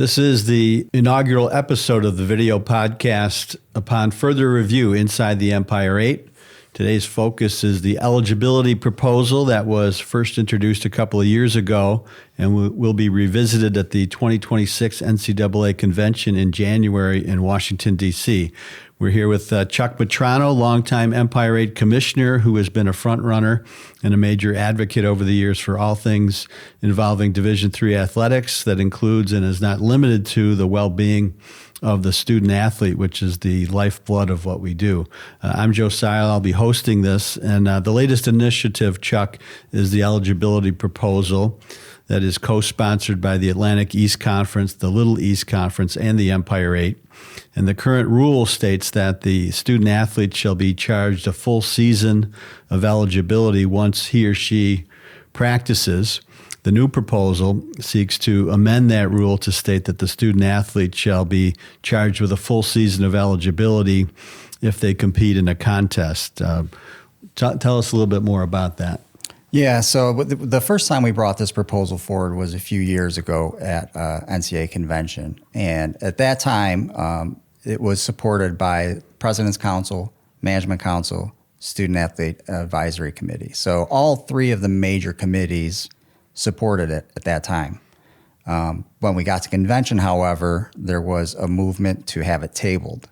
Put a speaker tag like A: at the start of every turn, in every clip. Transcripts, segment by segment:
A: This is the inaugural episode of the video podcast upon further review inside the Empire 8. Today's focus is the eligibility proposal that was first introduced a couple of years ago and will be revisited at the 2026 NCAA Convention in January in Washington, D.C. We're here with Chuck Mitrano, longtime Empire 8 commissioner who has been a front runner and a major advocate over the years for all things involving Division III athletics. That includes and is not limited to the well-being of the student athlete, which is the lifeblood of what we do. I'm Joe Seil. I'll be hosting this. And the latest initiative, Chuck, is the eligibility proposal that is co-sponsored by the Atlantic East Conference, the Little East Conference, and the Empire 8. And the current rule states that the student athlete shall be charged a full season of eligibility once he or she practices. The new proposal seeks to amend that rule to state that the student athlete shall be charged with a full season of eligibility if they compete in a contest. Tell us a little bit more about that.
B: Yeah, so the first time we brought this proposal forward was a few years ago at NCAA Convention. And at that time, it was supported by President's Council, Management Council, Student Athlete Advisory Committee. So all three of the major committees supported it at that time. When we got to convention, however, there was a movement to have it tabled,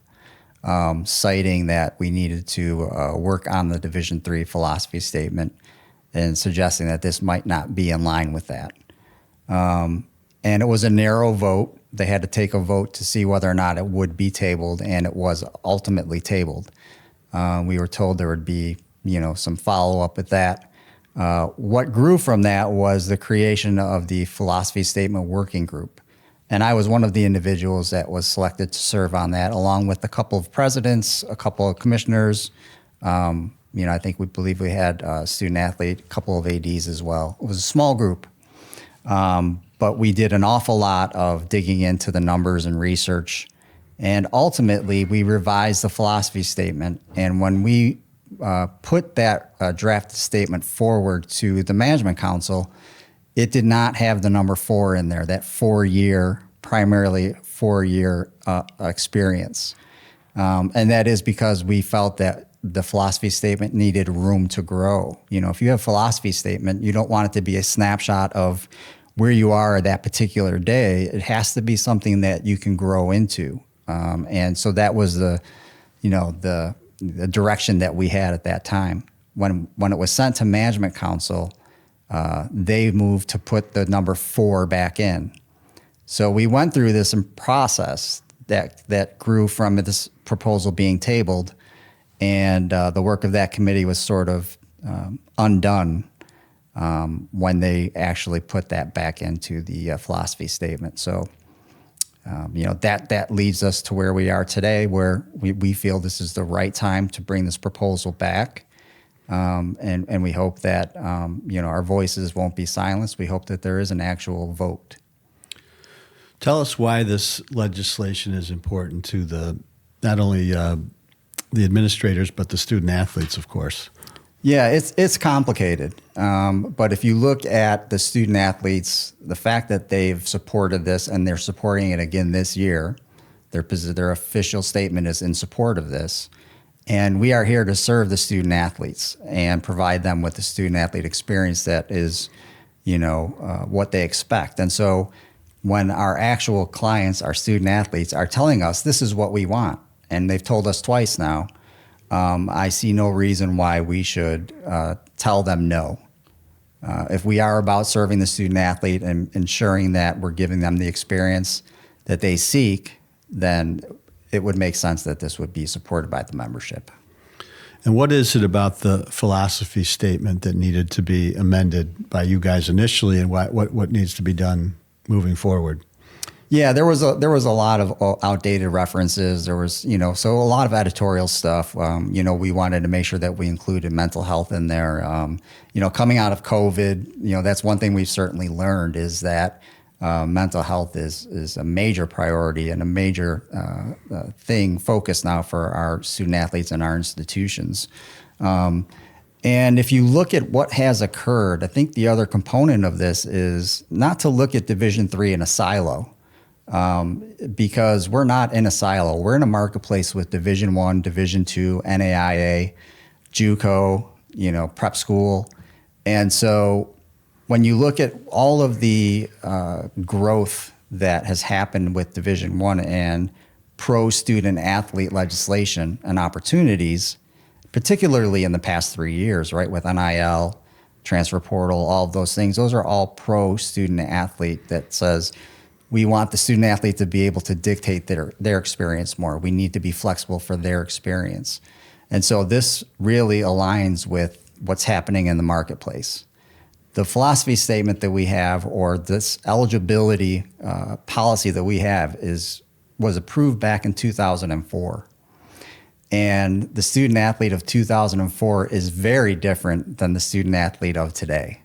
B: citing that we needed to work on the Division III philosophy statement and suggesting that this might not be in line with that. And it was a narrow vote. They had to take a vote to see whether or not it would be tabled, and it was ultimately tabled. We were told there would be, some follow-up with that. What grew from that was the creation of the philosophy statement working group. And I was one of the individuals that was selected to serve on that, along with a couple of presidents, a couple of commissioners. I think we believe we had a student athlete, a couple of ADs as well. It was a small group, but we did an awful lot of digging into the numbers and research. And ultimately, we revised the philosophy statement. And when we put that draft statement forward to the Management Council, it did not have the number 4 in there, that primarily four-year experience. And that is because we felt that the philosophy statement needed room to grow. If you have a philosophy statement, you don't want it to be a snapshot of where you are at that particular day. It has to be something that you can grow into. And so that was the direction that we had at that time. When it was sent to Management Council, they moved to put the number 4 back in. So we went through this process that grew from this proposal being tabled, and the work of that committee was sort of undone when they actually put that back into the philosophy statement. So that leads us to where we are today, where we feel this is the right time to bring this proposal back. And we hope that, our voices won't be silenced. We hope that there is an actual vote.
A: Tell us why this legislation is important to not only the administrators, but the student athletes, of course.
B: Yeah, it's complicated. But if you look at the student athletes, the fact that they've supported this and they're supporting it again this year, their official statement is in support of this. And we are here to serve the student athletes and provide them with the student athlete experience that is, what they expect. And so when our actual clients, our student athletes, are telling us this is what we want, and they've told us twice now, I see no reason why we should tell them no. If we are about serving the student athlete and ensuring that we're giving them the experience that they seek, then it would make sense that this would be supported by the membership.
A: And what is it about the philosophy statement that needed to be amended by you guys initially, and what needs to be done moving forward?
B: Yeah, there was a lot of outdated references. There was, so a lot of editorial stuff. We wanted to make sure that we included mental health in there. Coming out of COVID, that's one thing we've certainly learned is that mental health is a major priority and a major focus now for our student athletes and our institutions. And if you look at what has occurred, I think the other component of this is not to look at Division III in a silo. because we're not in a silo. We're in a marketplace with Division I, Division II, NAIA, JUCO, prep school. And so when you look at all of the growth that has happened with Division I and pro-student athlete legislation and opportunities, particularly in the past 3 years, right, with NIL, transfer portal, all of those things, those are all pro-student athlete that says we want the student athlete to be able to dictate their experience more. We need to be flexible for their experience. And so this really aligns with what's happening in the marketplace. The philosophy statement that we have, or this eligibility policy that we have, was approved back in 2004. And the student athlete of 2004 is very different than the student athlete of today.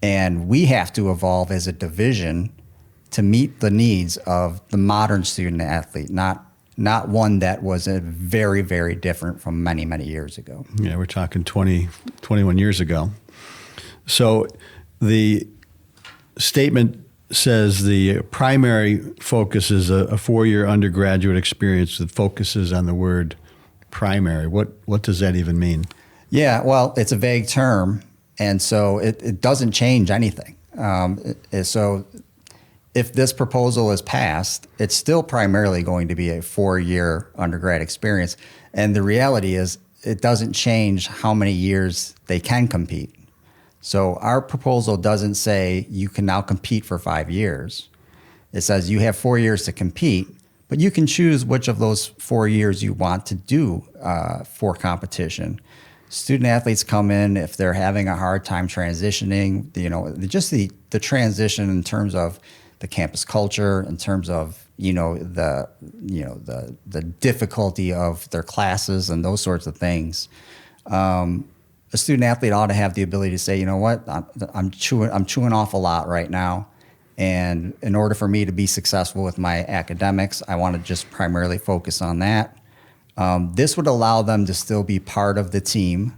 B: And we have to evolve as a division to meet the needs of the modern student athlete, not one that was very, very different from many, many years ago.
A: Yeah, we're talking 21 years ago. So the statement says the primary focus is a 4-year undergraduate experience that focuses on the word primary. What does that even mean?
B: Yeah, well, it's a vague term, and so it doesn't change anything. So if this proposal is passed, it's still primarily going to be a 4-year undergrad experience. And the reality is it doesn't change how many years they can compete. So our proposal doesn't say you can now compete for 5 years. It says you have 4 years to compete, but you can choose which of those 4 years you want to do for competition. Student athletes come in if they're having a hard time transitioning, just the transition in terms of the campus culture, in terms of the difficulty of their classes and those sorts of things. A student athlete ought to have the ability to say, you know what, I'm chewing off a lot right now, and in order for me to be successful with my academics, I want to just primarily focus on that. This would allow them to still be part of the team.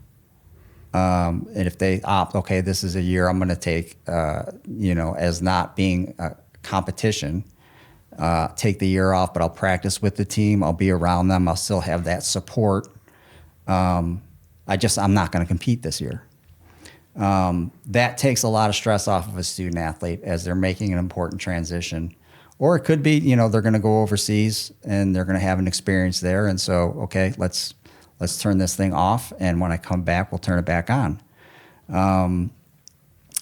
B: And if they opt, okay, this is a year I'm going to take, as not being a competition, take the year off, but I'll practice with the team. I'll be around them. I'll still have that support. I'm not going to compete this year. That takes a lot of stress off of a student athlete as they're making an important transition. Or it could be, they're going to go overseas and they're going to have an experience there. And so, okay, let's turn this thing off. And when I come back, we'll turn it back on.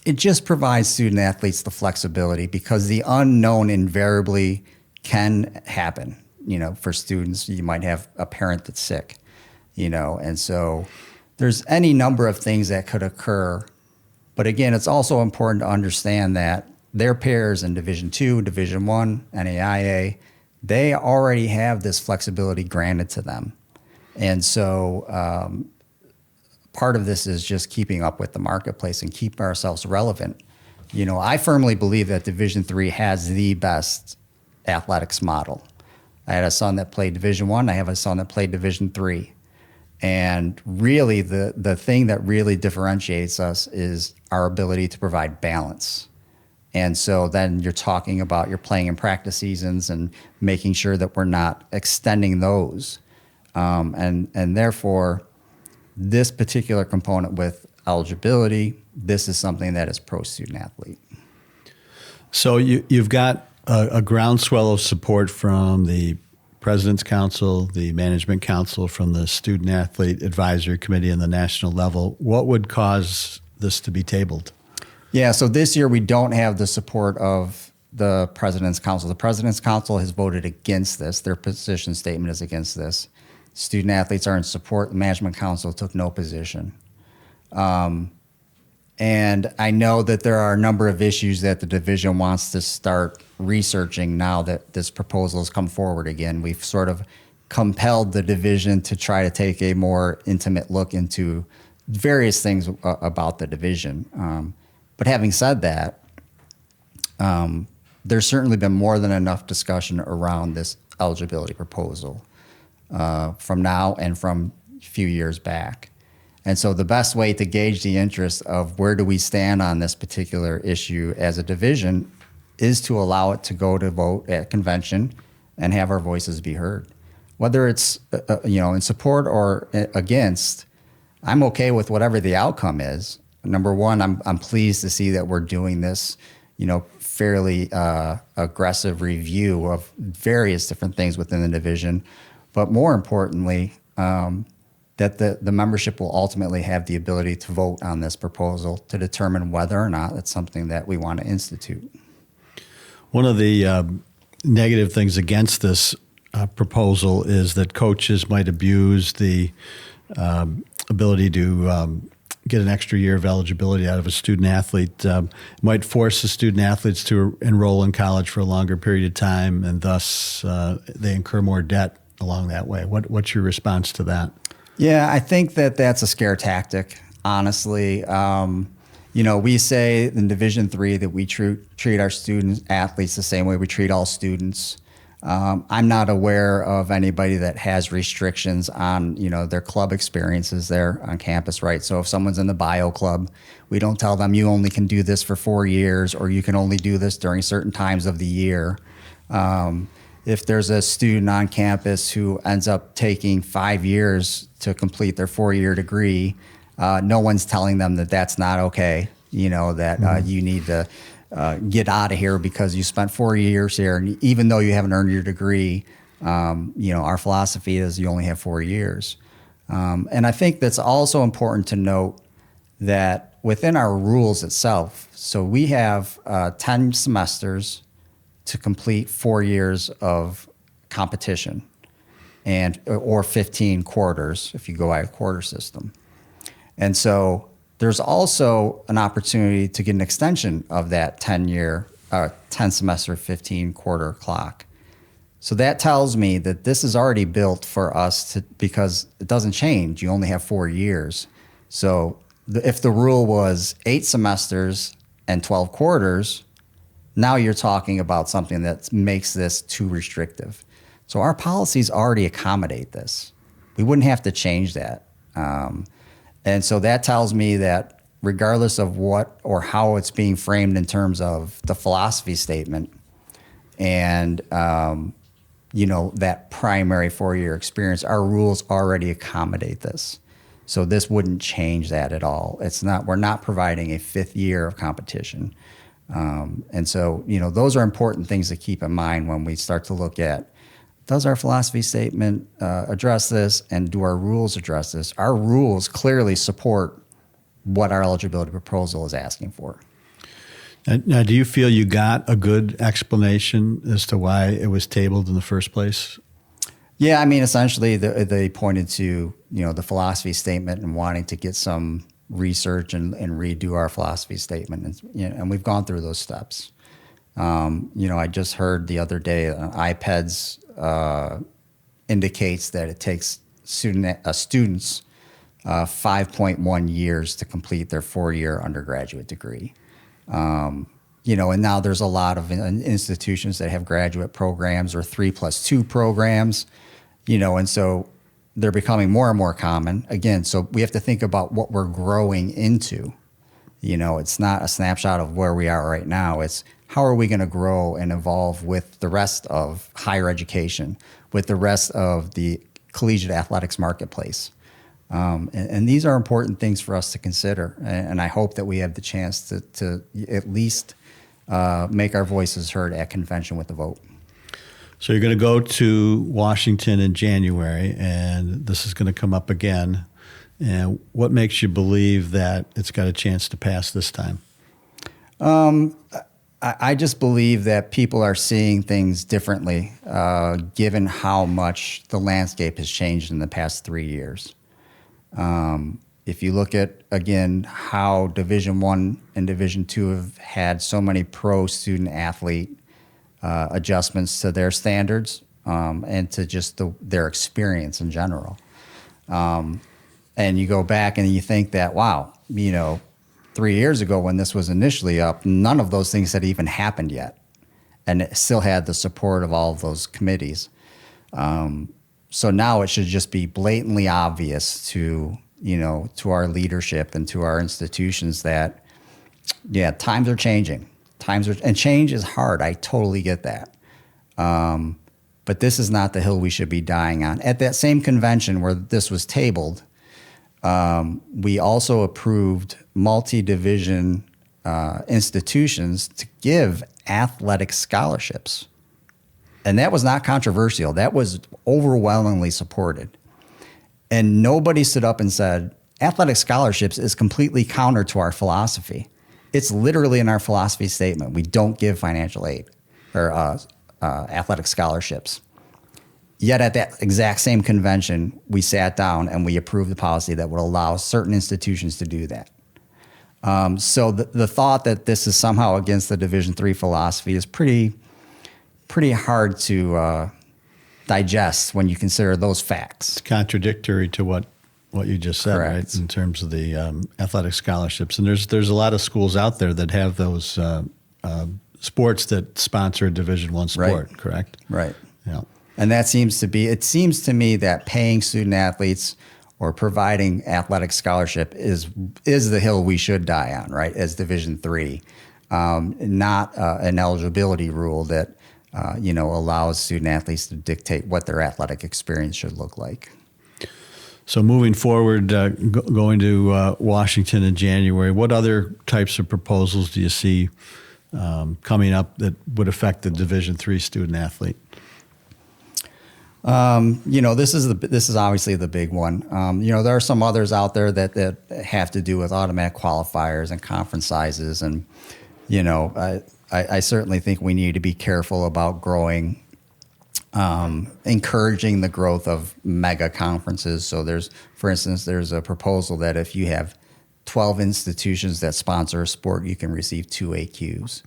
B: It just provides student athletes the flexibility, because the unknown invariably can happen. For students, you might have a parent that's sick, and so there's any number of things that could occur. But again, it's also important to understand that their peers in Division II, Division I, NAIA, they already have this flexibility granted to them. And so part of this is just keeping up with the marketplace and keep ourselves relevant. I firmly believe that Division III has the best athletics model. I had a son that played Division I. I have a son that played Division III. And really, the thing that really differentiates us is our ability to provide balance. And so then you're talking about you're playing in practice seasons and making sure that we're not extending those. And therefore, this particular component with eligibility, this is something that is pro-student athlete.
A: So you've got a groundswell of support from the President's Council, the Management Council, from the Student Athlete Advisory Committee and the national level. What would cause this to be tabled?
B: Yeah, so this year we don't have the support of the President's Council. The President's Council has voted against this. Their position statement is against this. Student athletes are in support. The Management Council took no position. And I know that there are a number of issues that the division wants to start researching now that this proposal has come forward again. We've sort of compelled the division to try to take a more intimate look into various things about the division. But having said that, there's certainly been more than enough discussion around this eligibility proposal from now and from a few years back. And so the best way to gauge the interest of where do we stand on this particular issue as a division is to allow it to go to vote at convention and have our voices be heard. Whether it's in support or against, I'm okay with whatever the outcome is. Number one, I'm pleased to see that we're doing this, fairly aggressive review of various different things within the division. But more importantly, that the membership will ultimately have the ability to vote on this proposal to determine whether or not it's something that we want to institute.
A: One of the negative things against this proposal is that coaches might abuse the ability to get an extra year of eligibility out of a student athlete, might force the student athletes to enroll in college for a longer period of time, and thus they incur more debt along that way. What's your response to that?
B: Yeah, I think that's a scare tactic, honestly. We say in Division III that we treat our student athletes the same way we treat all students. I'm not aware of anybody that has restrictions on, their club experiences there on campus, right? So if someone's in the bio club, we don't tell them you only can do this for 4 years or you can only do this during certain times of the year. If there's a student on campus who ends up taking 5 years to complete their 4-year degree, no one's telling them that that's not okay, that you need to get out of here because you spent 4 years here. And even though you haven't earned your degree, our philosophy is you only have 4 years. And I think that's also important to note that within our rules itself, so we have 10 semesters to complete 4 years of competition or 15 quarters if you go by a quarter system. And so there's also an opportunity to get an extension of that 10 semester, 15 quarter clock. So that tells me that this is already built for us because it doesn't change. You only have 4 years. So if the rule was 8 semesters and 12 quarters, now you're talking about something that makes this too restrictive. So our policies already accommodate this. We wouldn't have to change that. And so that tells me that regardless of what or how it's being framed in terms of the philosophy statement and, that primary 4-year experience, our rules already accommodate this. So this wouldn't change that at all. We're not providing a 5th year of competition. And so, those are important things to keep in mind when we start to look at, does our philosophy statement address this, and do our rules address this? Our rules clearly support what our eligibility proposal is asking for.
A: Now, do you feel you got a good explanation as to why it was tabled in the first place?
B: Yeah, essentially they pointed to, the philosophy statement and wanting to get some research and redo our philosophy statement. And we've gone through those steps. I just heard the other day iPads indicates that it takes students 5.1 years to complete their 4-year undergraduate degree. And now there's a lot of institutions that have graduate programs or 3+2 programs, and so they're becoming more and more common. Again, so we have to think about what we're growing into. It's not a snapshot of where we are right now. It's how are we going to grow and evolve with the rest of higher education, with the rest of the collegiate athletics marketplace. And these are important things for us to consider. And I hope that we have the chance to at least make our voices heard at convention with the vote.
A: So you're going to go to Washington in January, and this is going to come up again. And what makes you believe that it's got a chance to pass this time?
B: I just believe that people are seeing things differently, given how much the landscape has changed in the past 3 years. If you look at, again, how Division I and Division II have had so many pro-student athlete adjustments to their standards and to just their experience in general. And you go back and you think that, wow, 3 years ago when this was initially up, none of those things had even happened yet. And it still had the support of all of those committees. So now it should just be blatantly obvious to our leadership and to our institutions that, yeah, times are changing. and change is hard. I totally get that. But this is not the hill we should be dying on. At that same convention where this was tabled, we also approved multi-division institutions to give athletic scholarships. And that was not controversial. That was overwhelmingly supported. And nobody stood up and said, athletic scholarships is completely counter to our philosophy. It's literally in our philosophy statement. We don't give financial aid or athletic scholarships. Yet at that exact same convention, we sat down and we approved the policy that would allow certain institutions to do that. So the thought that this is somehow against the Division III philosophy is pretty hard to digest when you consider those facts.
A: It's contradictory to what you just said,
B: Correct.
A: right? In terms of the athletic scholarships, and there's a lot of schools out there that have those sports that sponsor a Division I sport.
B: Right.
A: Correct?
B: Right.
A: Yeah.
B: And it seems to me that paying student athletes or providing athletic scholarship is the hill we should die on, right? As Division III, not an eligibility rule that allows student athletes to dictate what their athletic experience should look like.
A: So moving forward, going to Washington in January, what other types of proposals do you see coming up that would affect the Division III student athlete?
B: This is obviously the big one. There are some others out there that have to do with automatic qualifiers and conference sizes, and I certainly think we need to be careful about encouraging the growth of mega conferences. So for instance, there's a proposal that if you have 12 institutions that sponsor a sport, you can receive 2 AQs.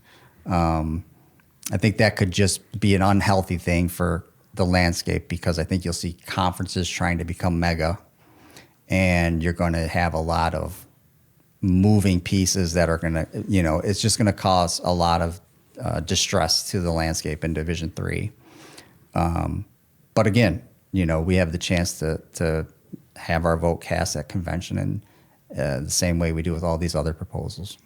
B: I think that could just be an unhealthy thing for the landscape, because I think you'll see conferences trying to become mega, and you're going to have a lot of moving pieces that are going to, it's just going to cause a lot of distress to the landscape in Division III. But again, we have the chance to have our vote cast at convention in the same way we do with all these other proposals.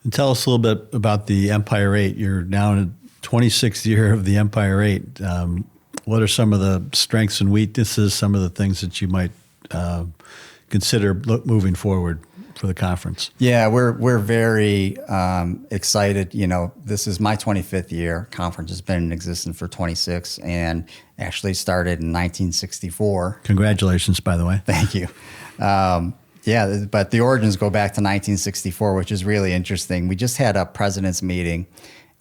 A: And tell us a little bit about the Empire 8. You're now in the 26th year of the Empire 8. What are some of the strengths and weaknesses, some of the things that you might consider moving forward for the conference? Yeah,
B: we're very excited. This is my 25th year. Conference has been in existence for 26 and actually started in 1964.
A: Congratulations, by the way.
B: Thank you. But the origins go back to 1964, which is really interesting. We just had a president's meeting,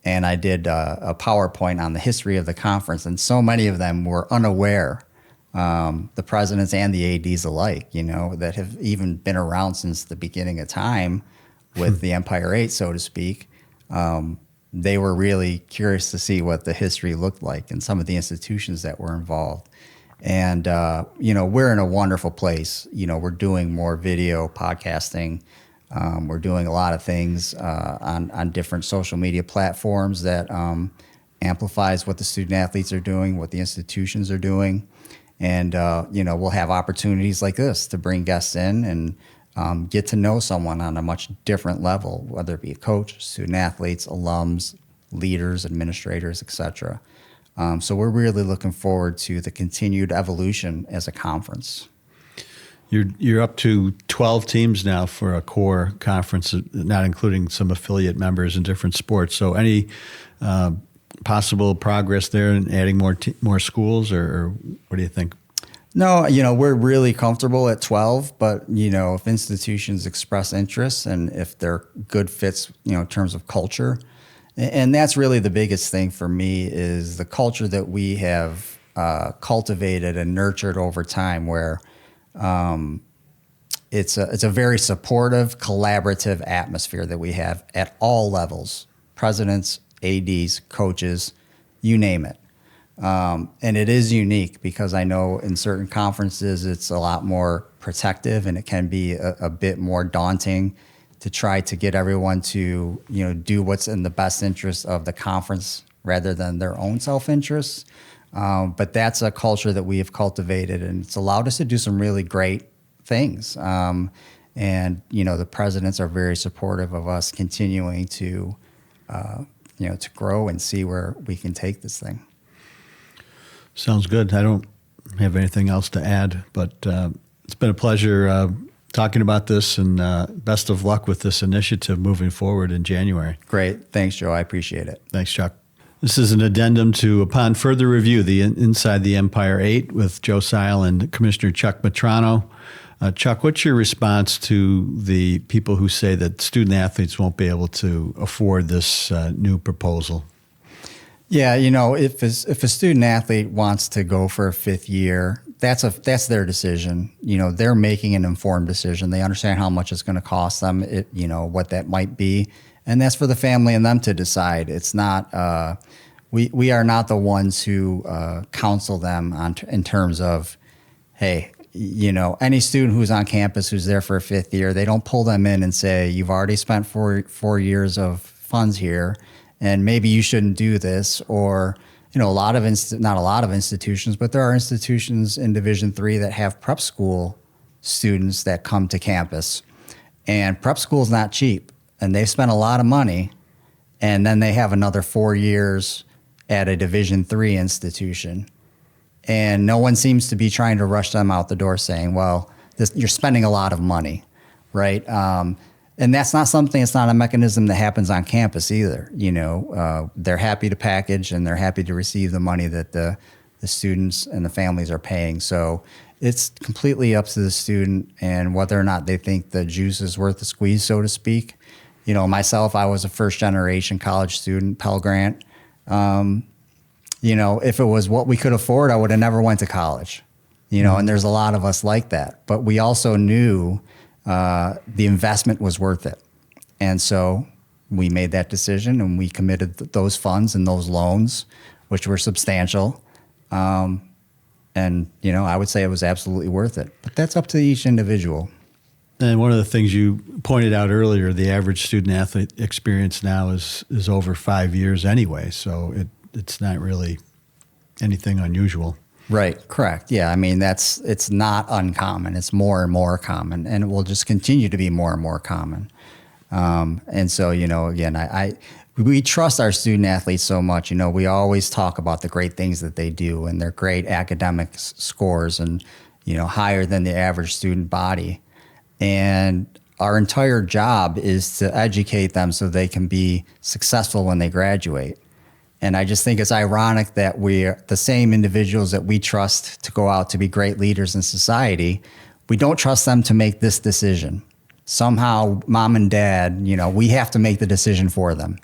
B: and I did a PowerPoint on the history of the conference, and so many of them were unaware, the presidents and the ADs alike, that have even been around since the beginning of time with the Empire 8, so to speak. They were really curious to see what the history looked like and some of the institutions that were involved. And, we're in a wonderful place. We're doing more video podcasting. We're doing a lot of things on different social media platforms that amplifies what the student athletes are doing, what the institutions are doing. And, we'll have opportunities like this to bring guests in and get to know someone on a much different level, whether it be a coach, student athletes, alums, leaders, administrators, et cetera. So we're really looking forward to the continued evolution as a conference.
A: You're up to 12 teams now for a core conference, not including some affiliate members in different sports. So any possible progress there in adding more schools, or what do you think?
B: No, we're really comfortable at 12, but, if institutions express interest and if they're good fits, in terms of culture, and that's really the biggest thing for me is the culture that we have cultivated and nurtured over time, where it's a very supportive, collaborative atmosphere that we have at all levels, presidents, ADs, coaches, you name it. And it is unique because I know in certain conferences it's a lot more protective, and it can be a bit more daunting to try to get everyone to do what's in the best interest of the conference rather than their own self-interest. But that's a culture that we have cultivated, and it's allowed us to do some really great things. And the presidents are very supportive of us continuing to to grow and see where we can take this thing.
A: Sounds good. I don't have anything else to add, but it's been a pleasure talking about this, and best of luck with this initiative moving forward in January.
B: Great. Thanks, Joe. I appreciate it.
A: Thanks, Chuck. This is an addendum to, upon further review, the Inside the Empire 8 with Joe Seil and Commissioner Chuck Mitrano. Chuck, what's your response to the people who say that student athletes won't be able to afford this new proposal?
B: Yeah, if a student athlete wants to go for a fifth year, that's their decision. They're making an informed decision. They understand how much it's going to cost them, what that might be. And that's for the family and them to decide. It's not, we are not the ones who counsel them in terms of, hey, any student who's on campus who's there for a fifth year, they don't pull them in and say, you've already spent four years of funds here, and maybe you shouldn't do this. Or, not a lot of institutions, but there are institutions in Division III that have prep school students that come to campus. And prep school is not cheap, and they've spent a lot of money, and then they have another 4 years at a Division III institution. And no one seems to be trying to rush them out the door saying, well, you're spending a lot of money, right? And that's not something, it's not a mechanism that happens on campus either. They're happy to package, and they're happy to receive the money that the students and the families are paying. So it's completely up to the student and whether or not they think the juice is worth the squeeze, so to speak. Myself, I was a first generation college student, Pell Grant. If it was what we could afford, I would have never went to college, and there's a lot of us like that. But we also knew the investment was worth it. And so we made that decision, and we committed those funds and those loans, which were substantial. I would say it was absolutely worth it. But that's up to each individual.
A: And one of the things you pointed out earlier, the average student athlete experience now is over 5 years anyway. So it's not really anything unusual.
B: Right. Correct. Yeah. I mean, it's not uncommon. It's more and more common, and it will just continue to be more and more common. And so, again, we trust our student athletes so much. We always talk about the great things that they do and their great academic scores and, higher than the average student body. And our entire job is to educate them so they can be successful when they graduate. And I just think it's ironic that we're the same individuals that we trust to go out to be great leaders in society. We don't trust them to make this decision. Somehow, mom and dad, we have to make the decision for them.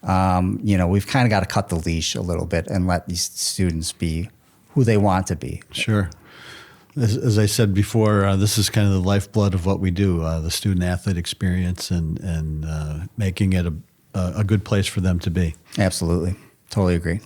B: We've kind of got to cut the leash a little bit and let these students be who they want to be.
A: Sure. As I said before, this is kind of the lifeblood of what we do, the student-athlete experience, and making it a good place for them to be.
B: Absolutely. Totally agree.